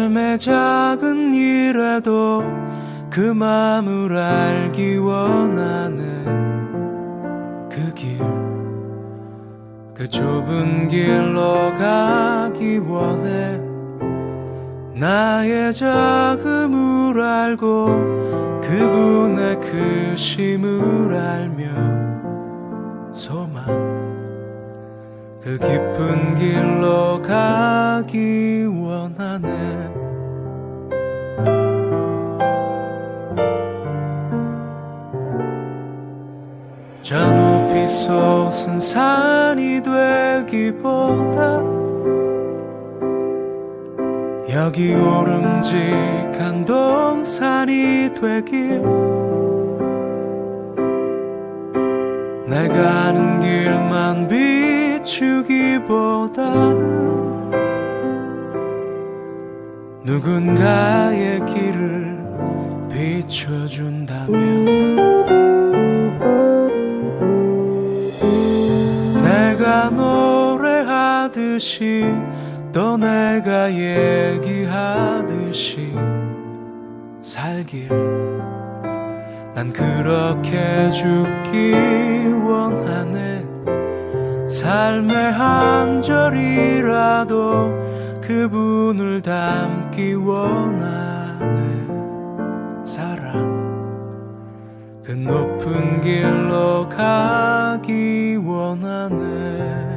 삶의 작은 일에도 그 맘을 알기 원하는 그 길, 그 좁은 길로 가기 원해. 나의 자금을 알고 그분의 크심을 알며 소망, 그 깊은 길로 가기 원하네. 저 높이 솟은 산이 되기보다 여기 오름직한 동산이 되길, 내가 아는 길만 비추기보다는 누군가의 길을 비춰준다면, 내가 노래하듯이 또 내가 얘기하듯이 살길, 난 그렇게 죽기 원하네. 삶의 한 절이라도 그분을 닮기 원하네. 사랑, 그 높은 길로 가기 원하네.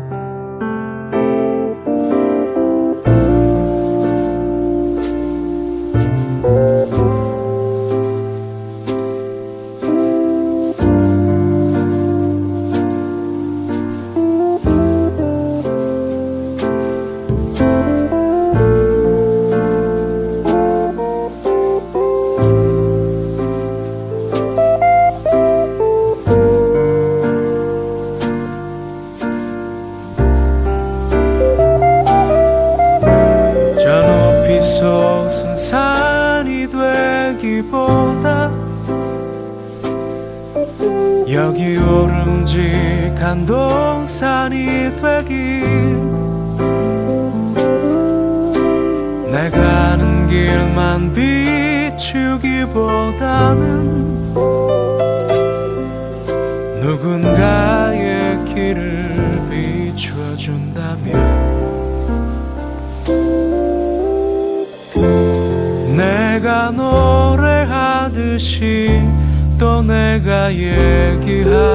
솟은 산이 되기보다 여기 오름직한 동산이 되길, 내가 아는 길만 비추기보다는 누군가의 길을 비춰준다면, 내가 노래하듯이 또 내가 얘기하듯이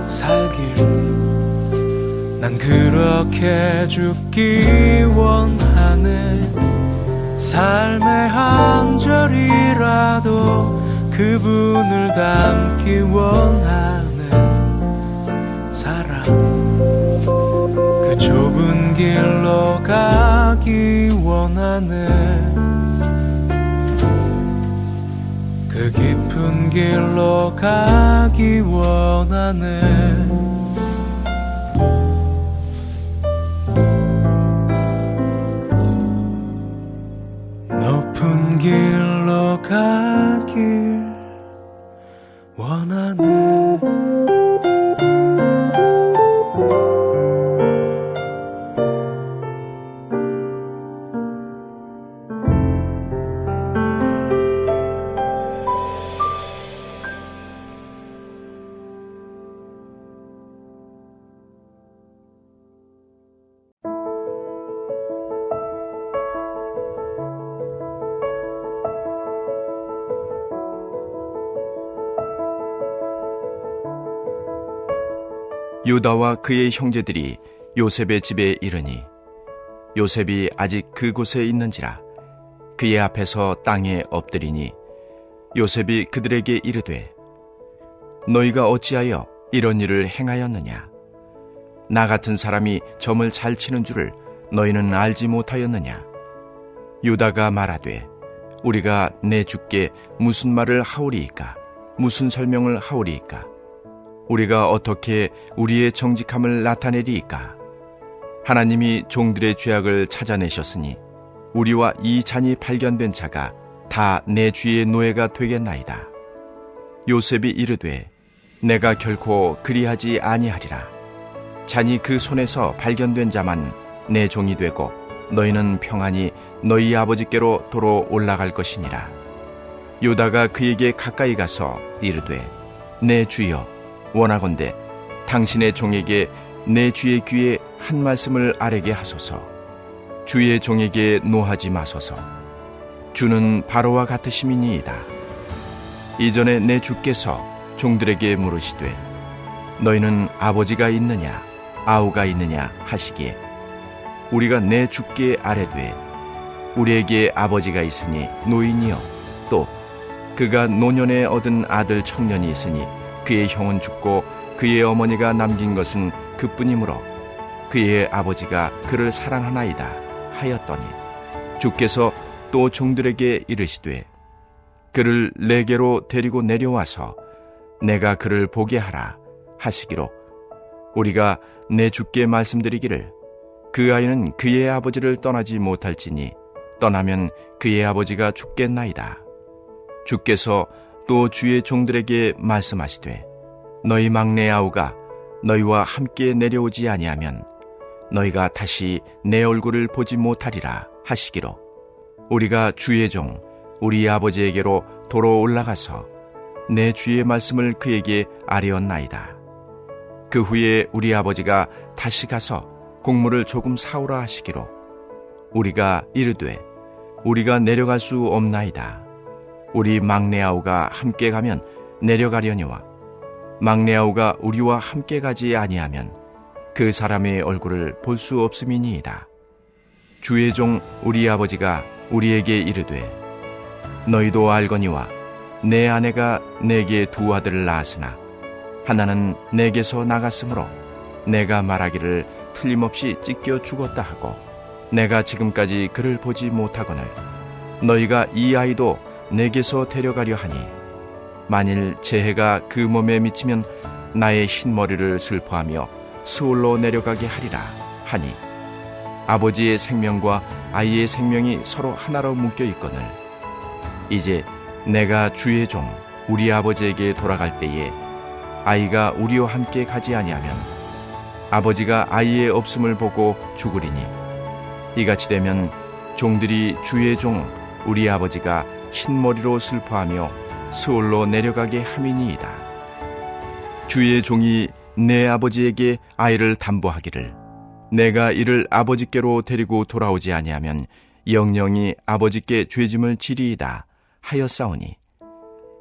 살길, 난 그렇게 죽기 원하네. 삶의 한 절이라도 그분을 닮기 원하네. 사랑, 그 좁은 길로 가기 원하네. 그 깊은 길로 가기 원하네. 높은 길로 가길 원하네. 유다와 그의 형제들이 요셉의 집에 이르니 요셉이 아직 그곳에 있는지라 그의 앞에서 땅에 엎드리니 요셉이 그들에게 이르되 너희가 어찌하여 이런 일을 행하였느냐? 나 같은 사람이 점을 잘 치는 줄을 너희는 알지 못하였느냐? 유다가 말하되 우리가 내 주께 무슨 말을 하오리이까? 무슨 설명을 하오리이까? 우리가 어떻게 우리의 정직함을 나타내리이까? 하나님이 종들의 죄악을 찾아내셨으니 우리와 이 잔이 발견된 자가 다 내 주의 노예가 되겠나이다. 요셉이 이르되 내가 결코 그리하지 아니하리라. 잔이 그 손에서 발견된 자만 내 종이 되고 너희는 평안히 너희 아버지께로 도로 올라갈 것이니라. 유다가 그에게 가까이 가서 이르되 내 주여 원하건대 당신의 종에게 내 주의 귀에 한 말씀을 아뢰게 하소서. 주의 종에게 노하지 마소서. 주는 바로와 같으심이니이다. 이전에 내 주께서 종들에게 물으시되 너희는 아버지가 있느냐 아우가 있느냐 하시기에 우리가 내 주께 아뢰되 우리에게 아버지가 있으니 노인이요 또 그가 노년에 얻은 아들 청년이 있으니 그의 형은 죽고 그의 어머니가 남긴 것은 그뿐이므로 그의 아버지가 그를 사랑하나이다 하였더니 주께서 또 종들에게 이르시되 그를 내게로 데리고 내려와서 내가 그를 보게 하라 하시기로 우리가 내 주께 말씀드리기를 그 아이는 그의 아버지를 떠나지 못할지니 떠나면 그의 아버지가 죽겠나이다. 주께서 또 주의 종들에게 말씀하시되 너희 막내 아우가 너희와 함께 내려오지 아니하면 너희가 다시 내 얼굴을 보지 못하리라 하시기로 우리가 주의 종 우리 아버지에게로 도로 올라가서 내 주의 말씀을 그에게 아뢰었나이다. 그 후에 우리 아버지가 다시 가서 곡물을 조금 사오라 하시기로 우리가 이르되 우리가 내려갈 수 없나이다. 우리 막내 아우가 함께 가면 내려가려니와 막내 아우가 우리와 함께 가지 아니하면 그 사람의 얼굴을 볼 수 없음이니이다. 주의 종 우리 아버지가 우리에게 이르되 너희도 알거니와 내 아내가 내게 두 아들을 낳았으나 하나는 내게서 나갔으므로 내가 말하기를 틀림없이 찢겨 죽었다 하고 내가 지금까지 그를 보지 못하거늘 너희가 이 아이도 내게서 데려가려 하니 만일 재해가 그 몸에 미치면 나의 흰머리를 슬퍼하며 스올로 내려가게 하리라 하니 아버지의 생명과 아이의 생명이 서로 하나로 묶여 있거늘 이제 내가 주의 종 우리 아버지에게 돌아갈 때에 아이가 우리와 함께 가지 아니하면 아버지가 아이의 없음을 보고 죽으리니 이같이 되면 종들이 주의 종 우리 아버지가 흰머리로 슬퍼하며 스올로 내려가게 함이니이다. 주의 종이 내 아버지에게 아이를 담보하기를 내가 이를 아버지께로 데리고 돌아오지 아니하면 영영이 아버지께 죄짐을 지리이다 하였사오니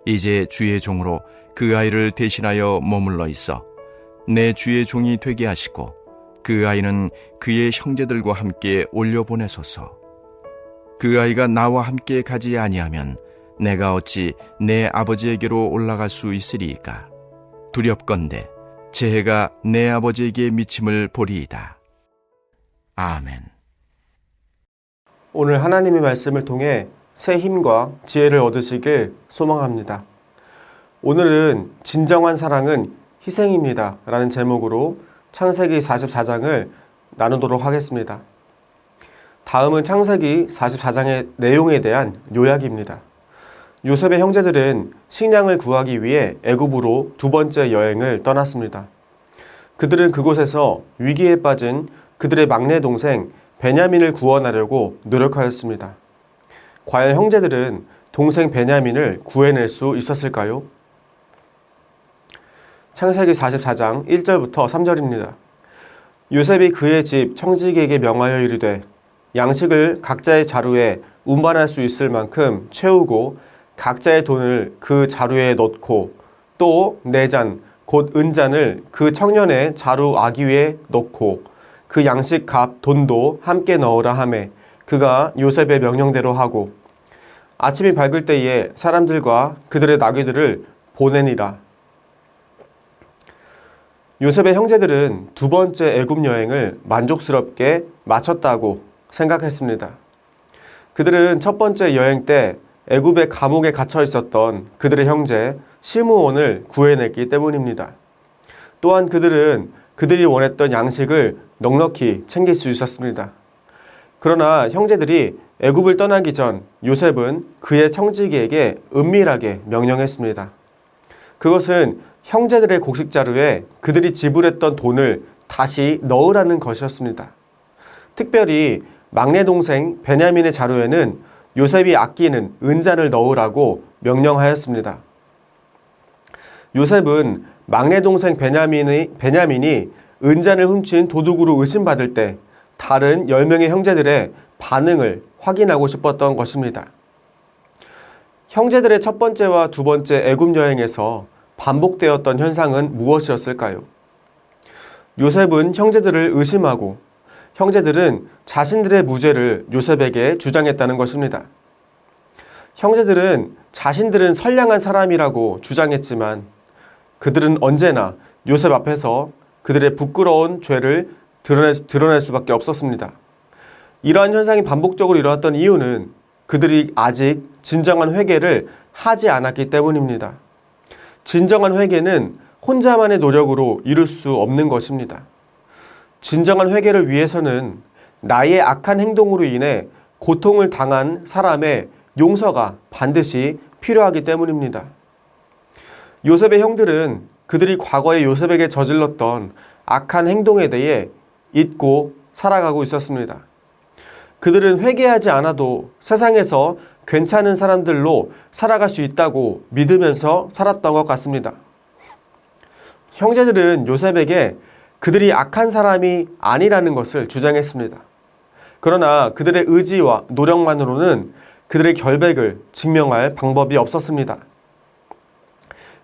이제 주의 종으로 그 아이를 대신하여 머물러 있어 내 주의 종이 되게 하시고 그 아이는 그의 형제들과 함께 올려보내소서. 그 아이가 나와 함께 가지 아니하면 내가 어찌 내 아버지에게로 올라갈 수 있으리이까. 두렵건대 재해가 내 아버지에게 미침을 보리이다. 아멘. 오늘 하나님의 말씀을 통해 새 힘과 지혜를 얻으시길 소망합니다. 오늘은 진정한 사랑은 희생입니다 라는 제목으로 창세기 44장을 나누도록 하겠습니다. 다음은 창세기 44장의 내용에 대한 요약입니다. 요셉의 형제들은 식량을 구하기 위해 애굽으로 두 번째 여행을 떠났습니다. 그들은 그곳에서 위기에 빠진 그들의 막내 동생 베냐민을 구원하려고 노력하였습니다. 과연 형제들은 동생 베냐민을 구해낼 수 있었을까요? 창세기 44장 1절부터 3절입니다. 요셉이 그의 집 청지기에게 명하여 이르되 양식을 각자의 자루에 운반할 수 있을 만큼 채우고 각자의 돈을 그 자루에 넣고 또 네 잔 곧 은잔을 그 청년의 자루 아귀위에 넣고 그 양식 값 돈도 함께 넣으라 하매 그가 요셉의 명령대로 하고 아침이 밝을 때에 사람들과 그들의 나귀들을 보내니라. 요셉의 형제들은 두 번째 애굽 여행을 만족스럽게 마쳤다고 생각했습니다. 그들은 첫 번째 여행 때 애굽의 감옥에 갇혀 있었던 그들의 형제 시므온을 구해냈기 때문입니다. 또한 그들은 그들이 원했던 양식을 넉넉히 챙길 수 있었습니다. 그러나 형제들이 애굽을 떠나기 전 요셉은 그의 청지기에게 은밀하게 명령했습니다. 그것은 형제들의 곡식자루에 그들이 지불했던 돈을 다시 넣으라는 것이었습니다. 특별히 막내 동생 베냐민의 자루에는 요셉이 아끼는 은잔을 넣으라고 명령하였습니다. 요셉은 막내 동생 베냐민이 은잔을 훔친 도둑으로 의심받을 때 다른 10명의 형제들의 반응을 확인하고 싶었던 것입니다. 형제들의 첫 번째와 두 번째 애굽 여행에서 반복되었던 현상은 무엇이었을까요? 요셉은 형제들을 의심하고 형제들은 자신들의 무죄를 요셉에게 주장했다는 것입니다. 형제들은 자신들은 선량한 사람이라고 주장했지만 그들은 언제나 요셉 앞에서 그들의 부끄러운 죄를 드러낼 수밖에 없었습니다. 이러한 현상이 반복적으로 일어났던 이유는 그들이 아직 진정한 회개를 하지 않았기 때문입니다. 진정한 회개는 혼자만의 노력으로 이룰 수 없는 것입니다. 진정한 회개를 위해서는 나의 악한 행동으로 인해 고통을 당한 사람의 용서가 반드시 필요하기 때문입니다. 요셉의 형들은 그들이 과거에 요셉에게 저질렀던 악한 행동에 대해 잊고 살아가고 있었습니다. 그들은 회개하지 않아도 세상에서 괜찮은 사람들로 살아갈 수 있다고 믿으면서 살았던 것 같습니다. 형제들은 요셉에게 그들이 악한 사람이 아니라는 것을 주장했습니다. 그러나 그들의 의지와 노력만으로는 그들의 결백을 증명할 방법이 없었습니다.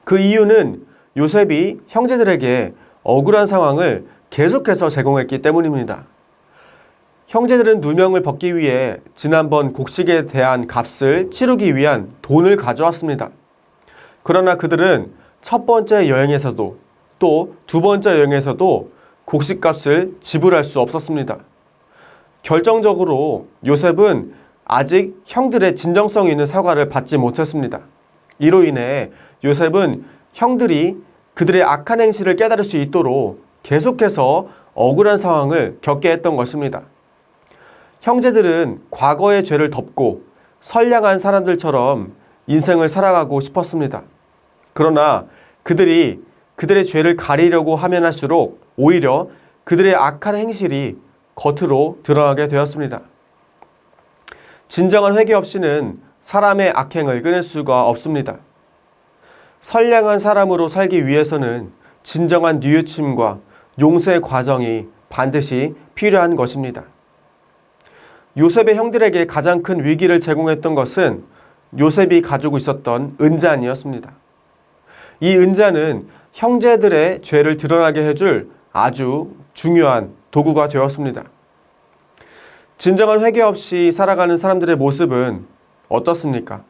그 이유는 요셉이 형제들에게 억울한 상황을 계속해서 제공했기 때문입니다. 형제들은 누명을 벗기 위해 지난번 곡식에 대한 값을 치르기 위한 돈을 가져왔습니다. 그러나 그들은 첫 번째 여행에서도 또 두 번째 여행에서도 곡식값을 지불할 수 없었습니다. 결정적으로 요셉은 아직 형들의 진정성 있는 사과를 받지 못했습니다. 이로 인해 요셉은 형들이 그들의 악한 행실을 깨달을 수 있도록 계속해서 억울한 상황을 겪게 했던 것입니다. 형제들은 과거의 죄를 덮고 선량한 사람들처럼 인생을 살아가고 싶었습니다. 그러나 그들이 그들의 죄를 가리려고 하면 할수록 오히려 그들의 악한 행실이 겉으로 드러나게 되었습니다. 진정한 회개 없이는 사람의 악행을 끊을 수가 없습니다. 선량한 사람으로 살기 위해서는 진정한 뉘우침과 용서의 과정이 반드시 필요한 것입니다. 요셉의 형들에게 가장 큰 위기를 제공했던 것은 요셉이 가지고 있었던 은잔이었습니다. 이 은잔은 형제들의 죄를 드러나게 해줄 아주 중요한 도구가 되었습니다. 진정한 회개 없이 살아가는 사람들의 모습은 어떻습니까?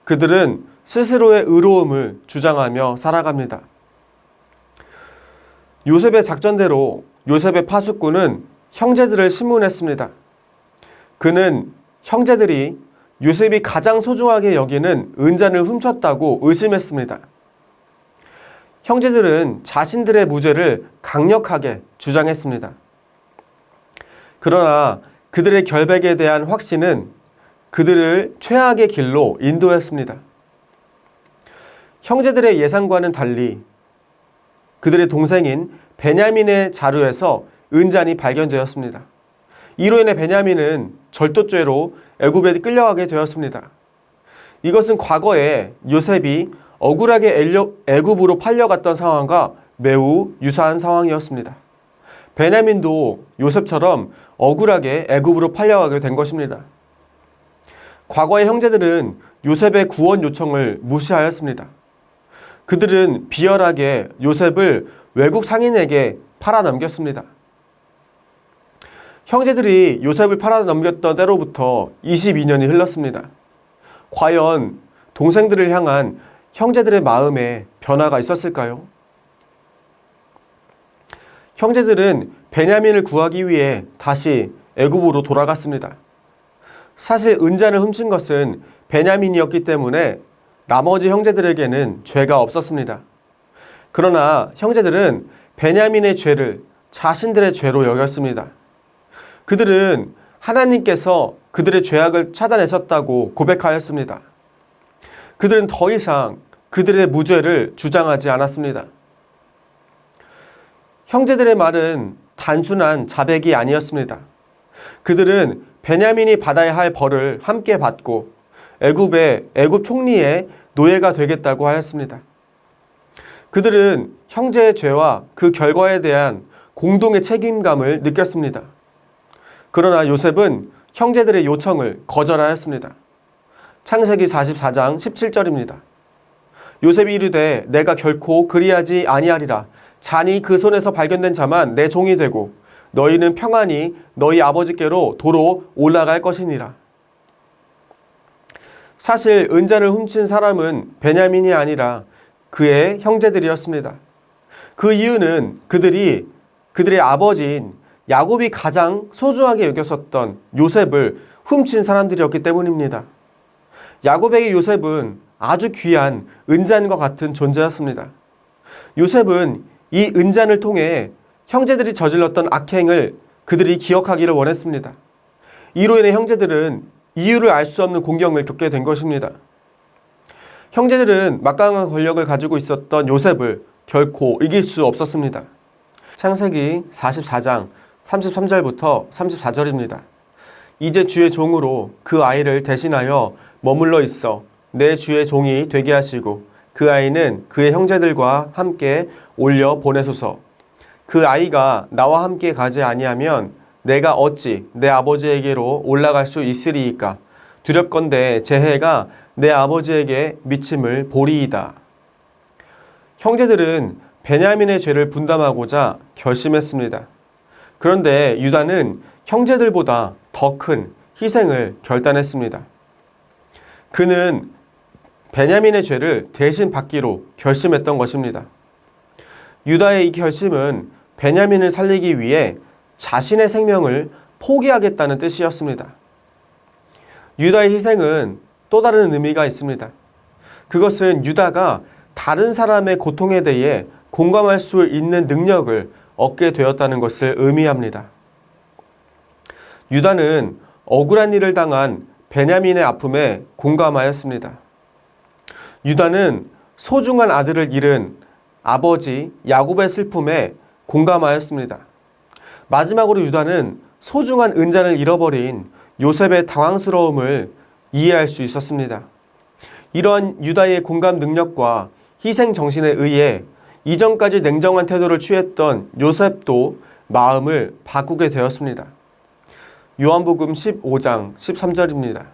그들은 스스로의 의로움을 주장하며 살아갑니다. 요셉의 작전대로 요셉의 파수꾼은 형제들을 신문했습니다. 그는 형제들이 요셉이 가장 소중하게 여기는 은잔을 훔쳤다고 의심했습니다. 형제들은 자신들의 무죄를 강력하게 주장했습니다. 그러나 그들의 결백에 대한 확신은 그들을 최악의 길로 인도했습니다. 형제들의 예상과는 달리 그들의 동생인 베냐민의 자루에서 은잔이 발견되었습니다. 이로 인해 베냐민은 절도죄로 애굽에 끌려가게 되었습니다. 이것은 과거에 요셉이 억울하게 애굽으로 팔려갔던 상황과 매우 유사한 상황이었습니다. 베냐민도 요셉처럼 억울하게 애굽으로 팔려가게 된 것입니다. 과거의 형제들은 요셉의 구원 요청을 무시하였습니다. 그들은 비열하게 요셉을 외국 상인에게 팔아넘겼습니다. 형제들이 요셉을 팔아넘겼던 때로부터 22년이 흘렀습니다. 과연 동생들을 향한 형제들의 마음에 변화가 있었을까요? 형제들은 베냐민을 구하기 위해 다시 애굽으로 돌아갔습니다. 사실 은잔을 훔친 것은 베냐민이었기 때문에 나머지 형제들에게는 죄가 없었습니다. 그러나 형제들은 베냐민의 죄를 자신들의 죄로 여겼습니다. 그들은 하나님께서 그들의 죄악을 찾아내셨다고 고백하였습니다. 그들은 더 이상 그들의 무죄를 주장하지 않았습니다. 형제들의 말은 단순한 자백이 아니었습니다. 그들은 베냐민이 받아야 할 벌을 함께 받고 애굽 총리의 노예가 되겠다고 하였습니다. 그들은 형제의 죄와 그 결과에 대한 공동의 책임감을 느꼈습니다. 그러나 요셉은 형제들의 요청을 거절하였습니다. 창세기 44장 17절입니다. 요셉이 이르되 내가 결코 그리하지 아니하리라. 잔이 그 손에서 발견된 자만 내 종이 되고 너희는 평안히 너희 아버지께로 도로 올라갈 것이니라. 사실 은잔을 훔친 사람은 베냐민이 아니라 그의 형제들이었습니다. 그 이유는 그들의 아버지인 야곱이 가장 소중하게 여겼었던 요셉을 훔친 사람들이었기 때문입니다. 야곱에게 요셉은 아주 귀한 은잔과 같은 존재였습니다. 요셉은 이 은잔을 통해 형제들이 저질렀던 악행을 그들이 기억하기를 원했습니다. 이로 인해 형제들은 이유를 알 수 없는 공경을 겪게 된 것입니다. 형제들은 막강한 권력을 가지고 있었던 요셉을 결코 이길 수 없었습니다. 창세기 44장 33절부터 34절입니다. 이제 주의 종으로 그 아이를 대신하여 머물러 있어 내 주의 종이 되게 하시고 그 아이는 그의 형제들과 함께 올려 보내소서. 그 아이가 나와 함께 가지 아니하면 내가 어찌 내 아버지에게로 올라갈 수 있으리이까. 두렵건대 제 해가 내 아버지에게 미침을 보리이다. 형제들은 베냐민의 죄를 분담하고자 결심했습니다. 그런데 유다는 형제들보다 더 큰 희생을 결단했습니다. 그는 베냐민의 죄를 대신 받기로 결심했던 것입니다. 유다의 이 결심은 베냐민을 살리기 위해 자신의 생명을 포기하겠다는 뜻이었습니다. 유다의 희생은 또 다른 의미가 있습니다. 그것은 유다가 다른 사람의 고통에 대해 공감할 수 있는 능력을 얻게 되었다는 것을 의미합니다. 유다는 억울한 일을 당한 베냐민의 아픔에 공감하였습니다. 유다는 소중한 아들을 잃은 아버지 야곱의 슬픔에 공감하였습니다. 마지막으로 유다는 소중한 은잔을 잃어버린 요셉의 당황스러움을 이해할 수 있었습니다. 이러한 유다의 공감 능력과 희생 정신에 의해 이전까지 냉정한 태도를 취했던 요셉도 마음을 바꾸게 되었습니다. 요한복음 15장 13절입니다.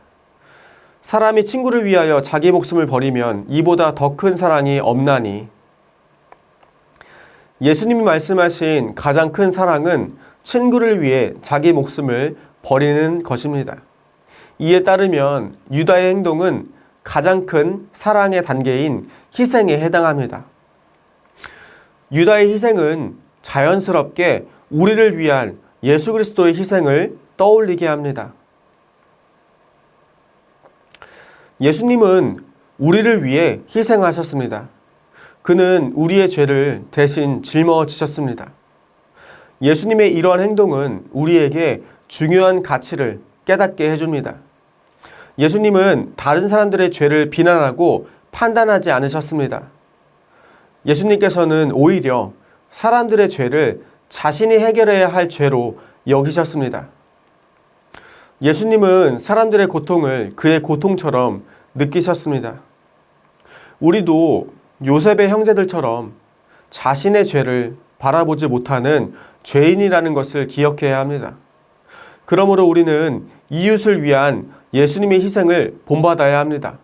사람이 친구를 위하여 자기 목숨을 버리면 이보다 더 큰 사랑이 없나니. 예수님이 말씀하신 가장 큰 사랑은 친구를 위해 자기 목숨을 버리는 것입니다. 이에 따르면 유다의 행동은 가장 큰 사랑의 단계인 희생에 해당합니다. 유다의 희생은 자연스럽게 우리를 위한 예수 그리스도의 희생을 떠올리게 합니다. 예수님은 우리를 위해 희생하셨습니다. 그는 우리의 죄를 대신 짊어지셨습니다. 예수님의 이러한 행동은 우리에게 중요한 가치를 깨닫게 해줍니다. 예수님은 다른 사람들의 죄를 비난하고 판단하지 않으셨습니다. 예수님께서는 오히려 사람들의 죄를 자신이 해결해야 할 죄로 여기셨습니다. 예수님은 사람들의 고통을 그의 고통처럼 느끼셨습니다. 우리도 요셉의 형제들처럼 자신의 죄를 바라보지 못하는 죄인이라는 것을 기억해야 합니다. 그러므로 우리는 이웃을 위한 예수님의 희생을 본받아야 합니다.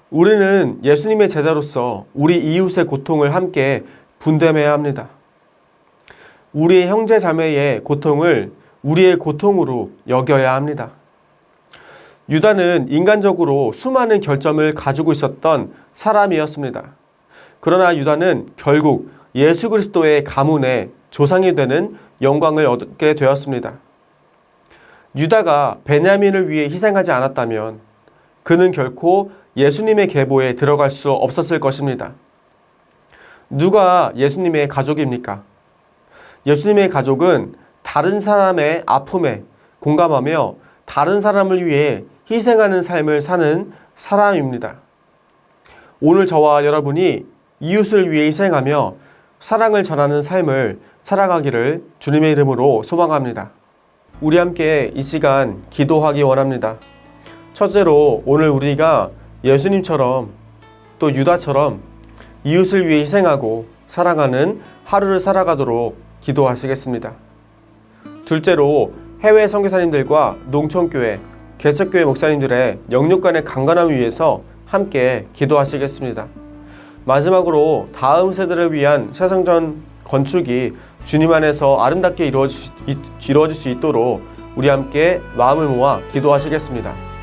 우리는 예수님의 제자로서 우리 이웃의 고통을 함께 분담해야 합니다. 우리의 형제 자매의 고통을 우리의 고통으로 여겨야 합니다. 유다는 인간적으로 수많은 결점을 가지고 있었던 사람이었습니다. 그러나 유다는 결국 예수 그리스도의 가문의 조상이 되는 영광을 얻게 되었습니다. 유다가 베냐민을 위해 희생하지 않았다면 그는 결코 예수님의 계보에 들어갈 수 없었을 것입니다. 누가 예수님의 가족입니까? 예수님의 가족은 다른 사람의 아픔에 공감하며 다른 사람을 위해 희생하는 삶을 사는 사람입니다. 오늘 저와 여러분이 이웃을 위해 희생하며 사랑을 전하는 삶을 살아가기를 주님의 이름으로 소망합니다. 우리 함께 이 시간 기도하기 원합니다. 첫째로 오늘 우리가 예수님처럼 또 유다처럼 이웃을 위해 희생하고 사랑하는 하루를 살아가도록 기도하시겠습니다. 둘째로 해외 선교사님들과 농촌교회, 개척교회 목사님들의 영육 간의 강건함을 위해서 함께 기도하시겠습니다. 마지막으로 다음 세대를 위한 새성전 건축이 주님 안에서 아름답게 이루어질 수 있도록 우리 함께 마음을 모아 기도하시겠습니다.